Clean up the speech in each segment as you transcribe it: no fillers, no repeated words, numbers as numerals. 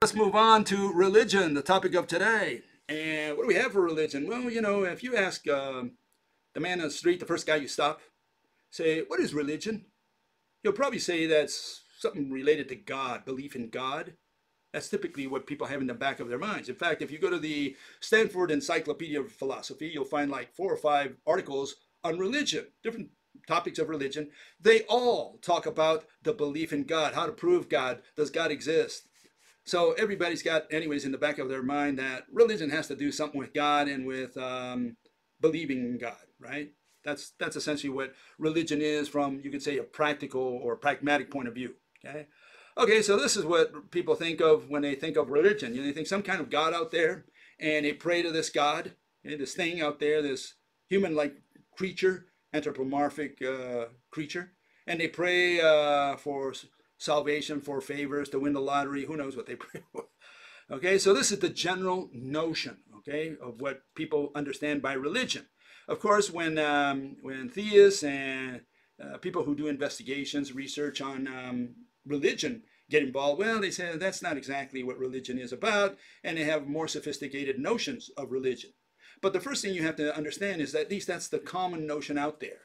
Let's move on to religion, the topic of today. And what do we have for religion? Well, if you ask the man on the street, the first guy you stop, say, what is religion? He'll probably say that's something related to God, belief in God. That's typically what people have in the back of their minds. In fact, if you go to the Stanford Encyclopedia of Philosophy, you'll find like 4 or 5 articles on religion, different topics of religion. They all talk about the belief in God, how to prove God, does God exist? So everybody's got, anyways, in the back of their mind that religion has to do something with God and with believing in God, right? That's essentially what religion is from, you could say, a practical or pragmatic point of view. Okay. Okay, so this is what people think of when they think of religion. They think some kind of God out there, and they pray to this God, this thing out there, this human-like creature, anthropomorphic creature, and they pray for salvation, for favors, to win the lottery. Who knows what they pray for? Okay, so this is the general notion, okay, of what people understand by religion. Of course, when theists and people who do investigations, research on religion get involved, well, they say that's not exactly what religion is about, and they have more sophisticated notions of religion. But the first thing you have to understand is that at least that's the common notion out there.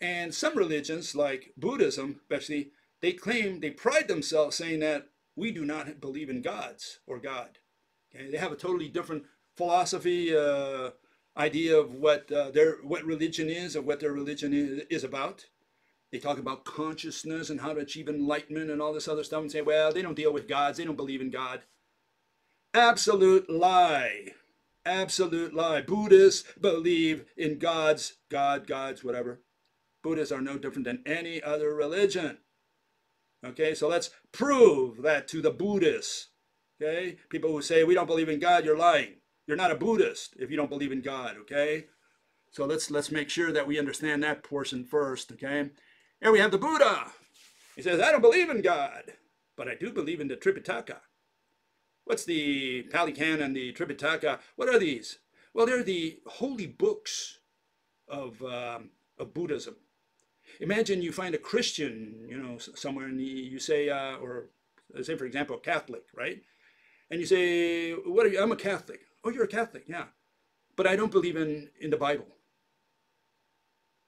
And some religions, like Buddhism, especially, they pride themselves saying that we do not believe in gods or God. Okay? They have a totally different philosophy, idea of what religion is, or what their religion is about. They talk about consciousness and how to achieve enlightenment and all this other stuff and say, well, they don't deal with gods. They don't believe in God. Absolute lie. Absolute lie. Buddhists believe in gods, gods, whatever. Buddhists are no different than any other religion. Okay, so let's prove that to the Buddhists. Okay, people who say we don't believe in God, you're lying. You're not a Buddhist if you don't believe in God. Okay, so let's make sure that we understand that portion first. Okay. Here we have the Buddha. He says, I don't believe in God, but I do believe in the Tripitaka. What's the Pali Canon and the Tripitaka? What are these? Well, they're the holy books of Buddhism. Imagine you find a Christian, somewhere, and you say, or say, for example, a Catholic, right? And you say, what are you? I'm a Catholic. Oh, you're a Catholic, yeah. But I don't believe in the Bible.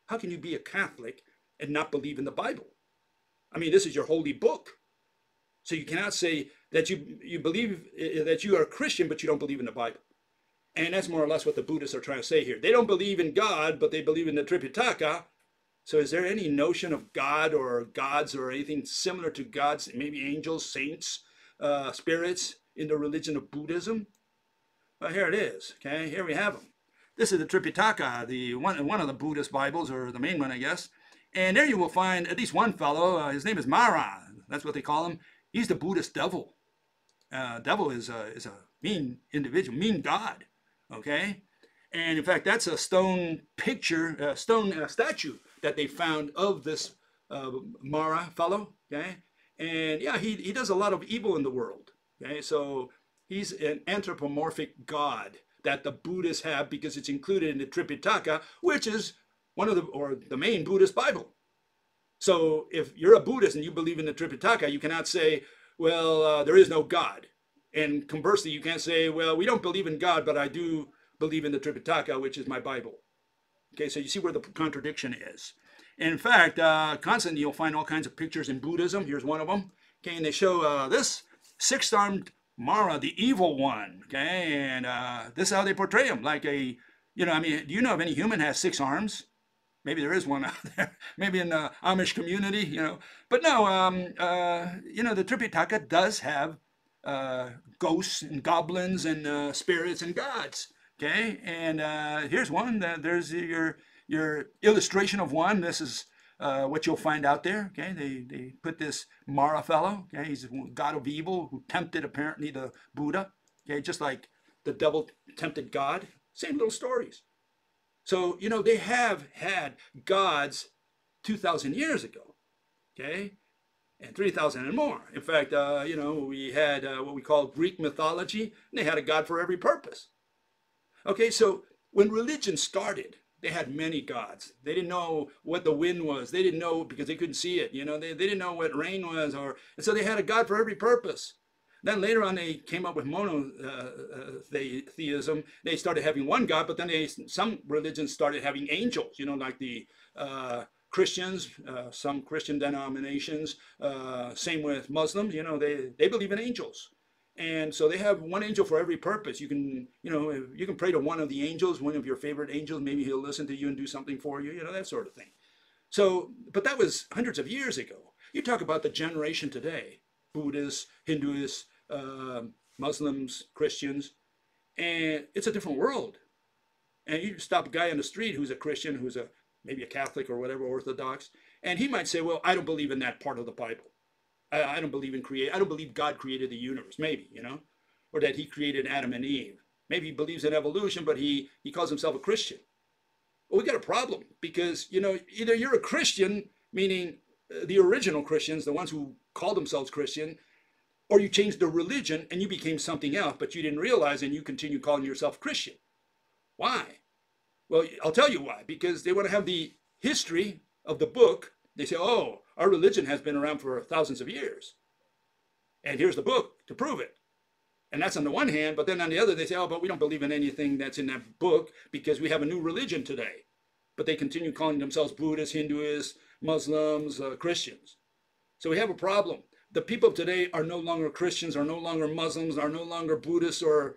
How can you be a Catholic and not believe in the Bible? I mean, this is your holy book. So you cannot say that you believe that you are a Christian, but you don't believe in the Bible. And that's more or less what the Buddhists are trying to say here. They don't believe in God, but they believe in the Tripitaka. So is there any notion of God or gods or anything similar to gods, maybe angels, saints, spirits in the religion of Buddhism? Well, here it is. Okay, here we have them. This is the Tripitaka, the one of the Buddhist Bibles, or the main one, I guess. And there you will find at least one fellow. His name is Mara. That's what they call him. He's the Buddhist devil. Devil is a mean individual, mean god. Okay, and in fact, that's a stone picture, stone statue that they found of this Mara fellow. Okay, and yeah, he does a lot of evil in the world. Okay, so he's an anthropomorphic god that the Buddhists have because it's included in the Tripitaka, which is the main Buddhist Bible. So if you're a Buddhist and you believe in the Tripitaka, you cannot say, well, there is no God. And conversely, you can't say, well, we don't believe in God, but I do believe in the Tripitaka, which is my Bible. Okay, so you see where the contradiction is. And in fact, constantly you'll find all kinds of pictures in Buddhism. Here's one of them. Okay, and they show this six-armed Mara, the evil one. Okay, and this is how they portray him, like do you know of any human has 6 arms? Maybe there is one out there, maybe in the Amish community, But no, the Tripitaka does have ghosts and goblins and spirits and gods. Okay, and here's one. There's your illustration of one. This is what you'll find out there. Okay, they put this Mara fellow. Okay, he's a god of evil who tempted apparently the Buddha. Okay, just like the devil tempted God. Same little stories. So, they have had gods 2,000 years ago, okay, and 3,000 and more. In fact, we had what we call Greek mythology, and they had a god for every purpose. Okay, so when religion started, they had many gods. They didn't know what the wind was. They didn't know because they couldn't see it. They didn't know what rain was, and so they had a god for every purpose. Then later on, they came up with monotheism. They started having one God, but then some religions started having angels, like the Christians, some Christian denominations. Same with Muslims, they believe in angels. And so they have one angel for every purpose. You can pray to one of the angels, one of your favorite angels. Maybe he'll listen to you and do something for you, that sort of thing. So, but that was hundreds of years ago. You talk about the generation today, Buddhists, Hindus, Muslims, Christians, and it's a different world. And you stop a guy on the street who's a Christian, who's maybe a Catholic or whatever, Orthodox, and he might say, well, I don't believe in that part of the Bible. I don't believe I don't believe God created the universe, maybe, or that he created Adam and Eve. Maybe he believes in evolution, but he calls himself a Christian. Well, we got a problem because, either you're a Christian, meaning the original Christians, the ones who called themselves Christian, or you changed the religion and you became something else, but you didn't realize and you continue calling yourself Christian. Why? Well, I'll tell you why. Because they want to have the history of the book. They say, oh, our religion has been around for thousands of years. And here's the book to prove it. And that's on the one hand, but then on the other, they say, oh, but we don't believe in anything that's in that book because we have a new religion today. But they continue calling themselves Buddhists, Hindus, Muslims, Christians. So we have a problem. The people of today are no longer Christians, are no longer Muslims, are no longer Buddhists or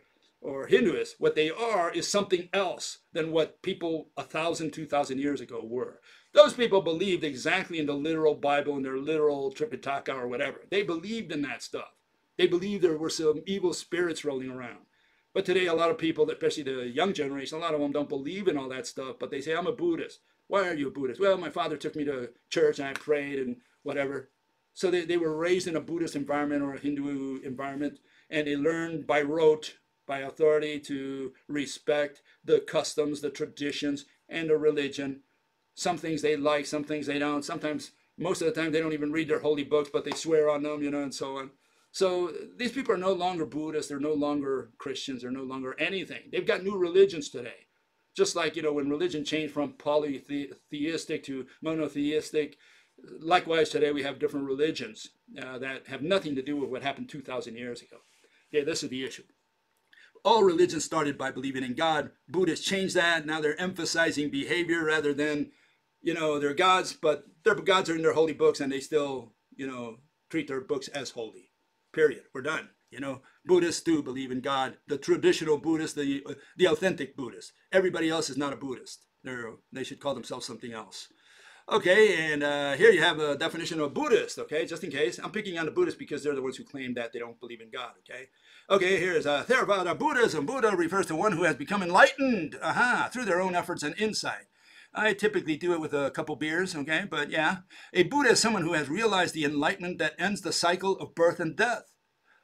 Hindus. What they are is something else than what people 1,000, 2,000 years ago were. Those people believed exactly in the literal Bible and their literal Tripitaka or whatever. They believed in that stuff. They believed there were some evil spirits rolling around. But today, a lot of people, especially the young generation, a lot of them don't believe in all that stuff, but they say, I'm a Buddhist. Why are you a Buddhist? Well, my father took me to church and I prayed and whatever. So they were raised in a Buddhist environment or a Hindu environment, and they learned by rote, by authority, to respect the customs, the traditions, and the religion. Some things they like, some things they don't. Sometimes, most of the time, they don't even read their holy books, but they swear on them, and so on. So these people are no longer Buddhists. They're no longer Christians. They're no longer anything. They've got new religions today. Just like, when religion changed from polytheistic to monotheistic, likewise, today we have different religions that have nothing to do with what happened 2,000 years ago. Okay, this is the issue. All religions started by believing in God. Buddhists changed that. Now they're emphasizing behavior rather than, their gods, but their gods are in their holy books and they still, treat their books as holy. Period. We're done. Buddhists do believe in God. The traditional Buddhists, the authentic Buddhists. Everybody else is not a Buddhist. They should call themselves something else. Okay, and here you have a definition of Buddhist, okay, just in case. I'm picking on the Buddhists because they're the ones who claim that they don't believe in God, okay? Okay, here's Theravada Buddhism. Buddha refers to one who has become enlightened, through their own efforts and insight. I typically do it with a couple beers, okay, but yeah. A Buddha is someone who has realized the enlightenment that ends the cycle of birth and death.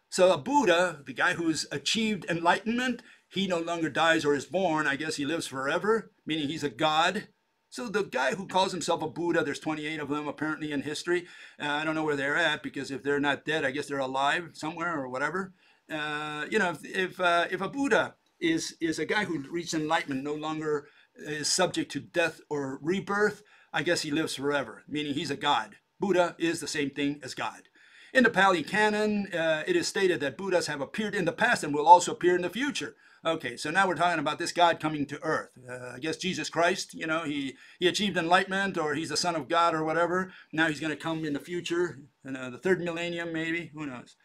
So a Buddha, the guy who's achieved enlightenment, he no longer dies or is born. I guess he lives forever, meaning he's a god. So the guy who calls himself a Buddha, there's 28 of them apparently in history. I don't know where they're at because if they're not dead, I guess they're alive somewhere or whatever. If a Buddha is a guy who reached enlightenment, no longer is subject to death or rebirth, I guess he lives forever, meaning he's a god. Buddha is the same thing as God. In the Pali Canon, it is stated that Buddhas have appeared in the past and will also appear in the future. Okay, so now we're talking about this God coming to earth. I guess Jesus Christ, he achieved enlightenment, or he's the Son of God or whatever. Now he's going to come in the future, in the third millennium maybe, who knows.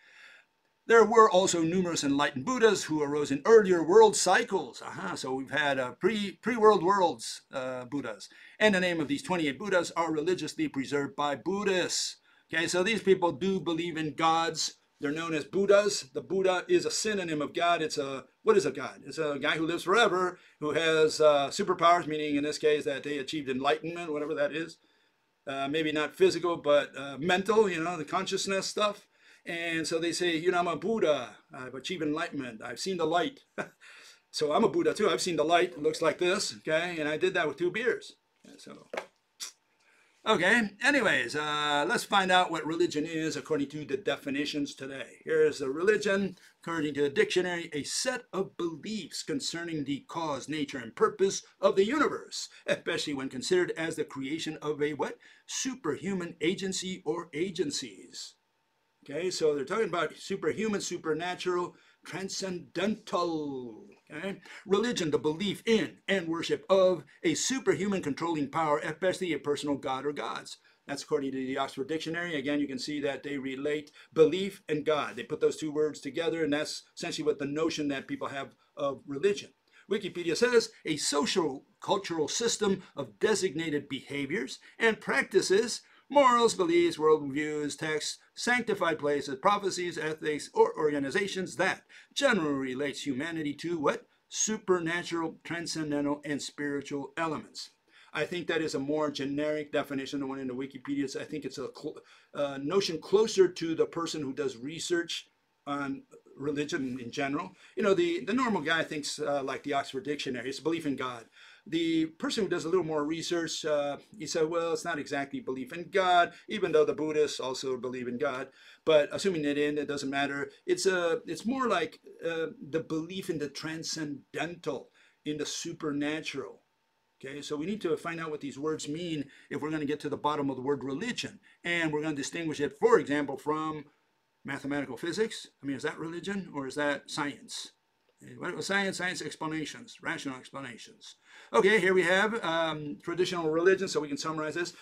There were also numerous enlightened Buddhas who arose in earlier world cycles. So we've had pre-world worlds Buddhas. And the name of these 28 Buddhas are religiously preserved by Buddhists. Okay, so these people do believe in gods. They're known as Buddhas. The Buddha is a synonym of God. What is a God? It's a guy who lives forever, who has superpowers, meaning in this case that they achieved enlightenment, whatever that is. Maybe not physical, but mental, the consciousness stuff. And so they say, I'm a Buddha. I've achieved enlightenment. I've seen the light. So I'm a Buddha too. I've seen the light. It looks like this, okay? And I did that with 2 beers. Okay, anyways, let's find out what religion is according to the definitions today. Here's a religion, according to the dictionary, a set of beliefs concerning the cause, nature, and purpose of the universe, especially when considered as the creation of a what? Superhuman agency or agencies. Okay, so they're talking about superhuman, supernatural, transcendental. Okay, religion, the belief in and worship of a superhuman controlling power, especially a personal god or gods. That's according to the Oxford Dictionary. Again, you can see that they relate belief and God. They put those two words together, and that's essentially what the notion that people have of religion. Wikipedia says a social cultural system of designated behaviors and practices, morals, beliefs, worldviews, texts, sanctified places, prophecies, ethics, or organizations that generally relates humanity to what? Supernatural, transcendental, and spiritual elements. I think that is a more generic definition than one in the Wikipedia. I think it's a notion closer to the person who does research on religion in general. You know, the normal guy thinks like the Oxford Dictionary, it's belief in God. The person who does a little more research, he said, well, it's not exactly belief in God, even though the Buddhists also believe in God. But assuming that it doesn't matter. It's more like the belief in the transcendental, in the supernatural. Okay, so we need to find out what these words mean if we're going to get to the bottom of the word religion. And we're going to distinguish it, for example, from mathematical physics. I mean, is that religion or is that science? Science explanations, rational explanations. Okay, here we have traditional religion, so we can summarize this.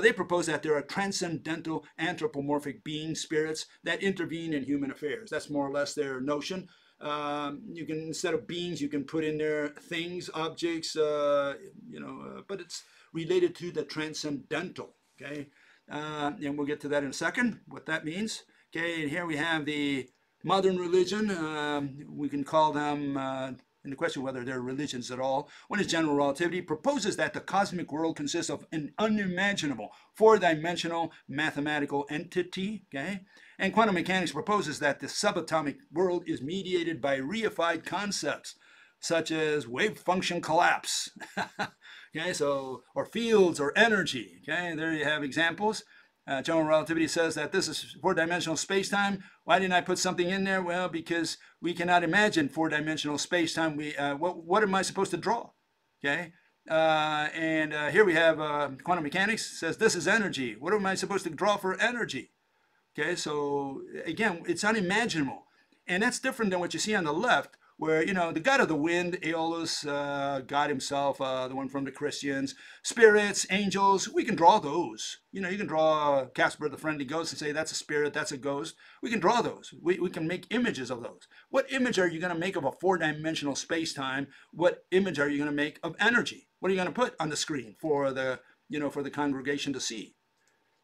They propose that there are transcendental anthropomorphic beings, spirits, that intervene in human affairs. That's more or less their notion. You can, instead of beings, you can put in there things, objects, but it's related to the transcendental, okay? And we'll get to that in a second, what that means. Okay, and here we have the modern religion. We can call them, in the question whether they're religions at all. One is General Relativity, proposes that the cosmic world consists of an unimaginable, four-dimensional mathematical entity, okay? And quantum mechanics proposes that the subatomic world is mediated by reified concepts, such as wave function collapse, okay, so, or fields or energy, okay? There you have examples. General Relativity says that this is four-dimensional space-time. Why didn't I put something in there? Well, because we cannot imagine four-dimensional space-time. What am I supposed to draw? Okay, here we have quantum mechanics says this is energy. What am I supposed to draw for energy? Okay, so again, it's unimaginable, and that's different than what you see on the left, where, you know, the god of the wind, Aeolus, God himself, the one from the Christians, spirits, angels, we can draw those. You know, you can draw Casper the Friendly Ghost and say that's a spirit, that's a ghost. We can draw those. We can make images of those. What image are you going to make of a four-dimensional space-time? What image are you going to make of energy? What are you going to put on the screen for the, for the congregation to see?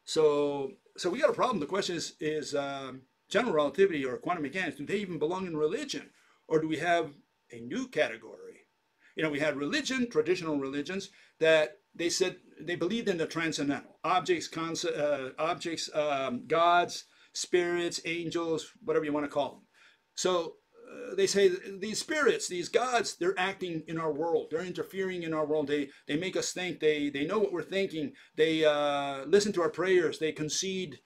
So we got a problem. The question is general relativity or quantum mechanics, do they even belong in religion? Or do we have a new category? You know, we had religion, traditional religions, that they said they believed in the transcendental. Objects, gods, spirits, angels, whatever you want to call them. So they say these spirits, these gods, they're acting in our world. They're interfering in our world. They make us think. They know what we're thinking. They listen to our prayers. They concede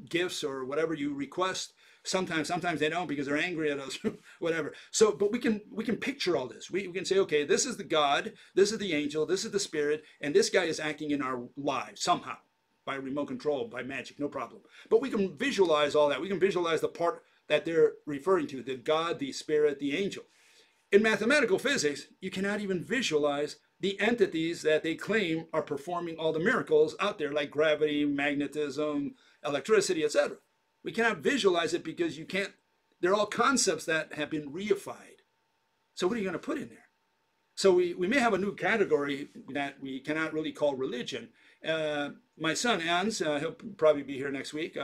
gifts or whatever you request. Sometimes they don't because they're angry at us, whatever. So, but we can picture all this. We can say, okay, this is the God, this is the angel, this is the spirit, and this guy is acting in our lives somehow by remote control, by magic, no problem. But we can visualize all that. We can visualize the part that they're referring to, the God, the spirit, the angel. In mathematical physics, you cannot even visualize the entities that they claim are performing all the miracles out there, like gravity, magnetism, electricity, etc. We cannot visualize it because you can't, they're all concepts that have been reified. So what are you going to put in there? So we may have a new category that we cannot really call religion. My son, Hans, he'll probably be here next week,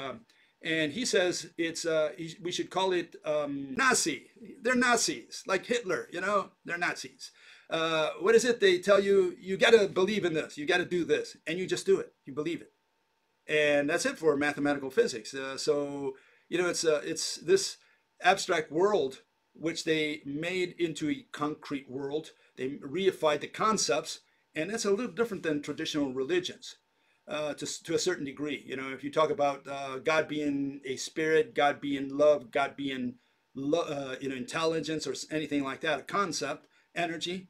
and he says we should call it Nazi. They're Nazis, like Hitler, they're Nazis. What is it? They tell you, you got to believe in this, you got to do this, and you just do it, you believe it. And that's it for mathematical physics. It's this abstract world which they made into a concrete world. They reified the concepts, and that's a little different than traditional religions to a certain degree. If you talk about God being a spirit, God being love, God being intelligence or anything like that, a concept, energy,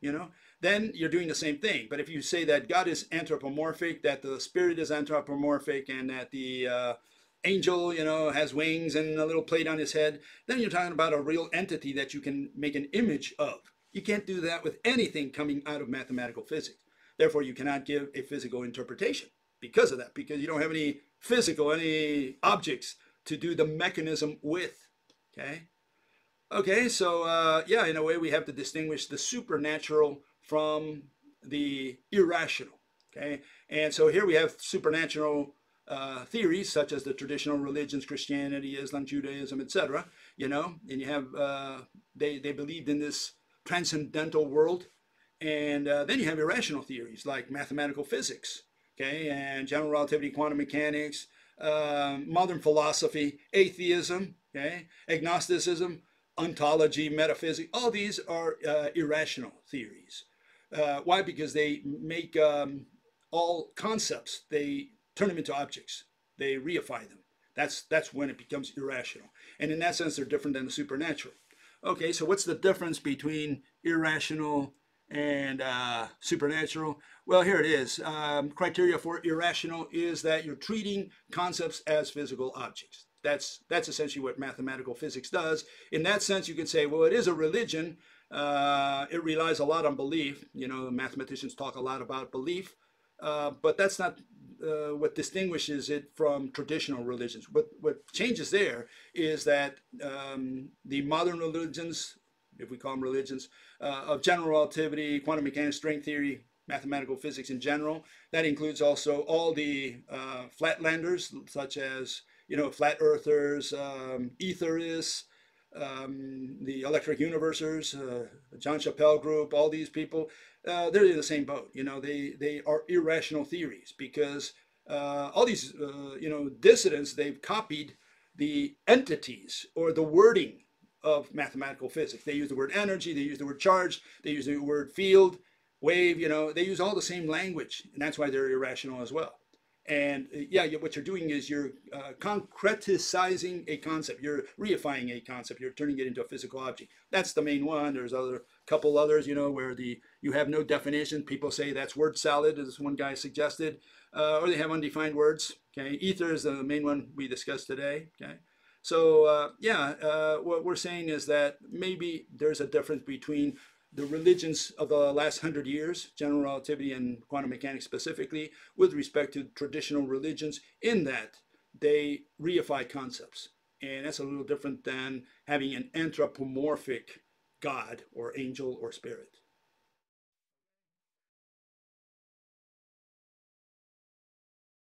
then you're doing the same thing. But if you say that God is anthropomorphic, that the spirit is anthropomorphic, and that the angel, has wings and a little plate on his head, then you're talking about a real entity that you can make an image of. You can't do that with anything coming out of mathematical physics. Therefore, you cannot give a physical interpretation because of that, because you don't have any any objects to do the mechanism with. Okay, so yeah, in a way we have to distinguish the supernatural from the irrational. And so here we have supernatural theories such as the traditional religions, Christianity, Islam, Judaism, etc. And you have they believed in this transcendental world, and then you have irrational theories like mathematical physics, and general relativity, quantum mechanics, modern philosophy, atheism, agnosticism, ontology, metaphysics. All these are irrational theories. Why? Because they make all concepts, they turn them into objects. They reify them. That's when it becomes irrational. And in that sense, they're different than the supernatural. Okay, so what's the difference between irrational and supernatural? Well, here it is. Criteria for irrational is that you're treating concepts as physical objects. That's essentially what mathematical physics does. In that sense, you could say, well, it is a religion. It relies a lot on belief. Mathematicians talk a lot about belief, but that's not what distinguishes it from traditional religions. What changes there is that the modern religions, if we call them religions, of general relativity, quantum mechanics, string theory, mathematical physics in general, that includes also all the flatlanders, such as flat earthers, etherists, the electric universers, John Chappell group, all these people, they're in the same boat. They are irrational theories because all these, dissidents, they've copied the entities or the wording of mathematical physics. They use the word energy, they use the word charge, they use the word field, wave, they use all the same language, and that's why they're irrational as well. And yeah, what you're doing is you're concretizing a concept. You're reifying a concept. You're turning it into a physical object. That's the main one. There's a couple others, where you have no definition. People say that's word salad, as one guy suggested, or they have undefined words. Ether is the main one we discussed today. So yeah, what we're saying is that maybe there's a difference between the religions of the last 100 years, general relativity and quantum mechanics specifically, with respect to traditional religions, in that they reify concepts. And that's a little different than having an anthropomorphic God or angel or spirit.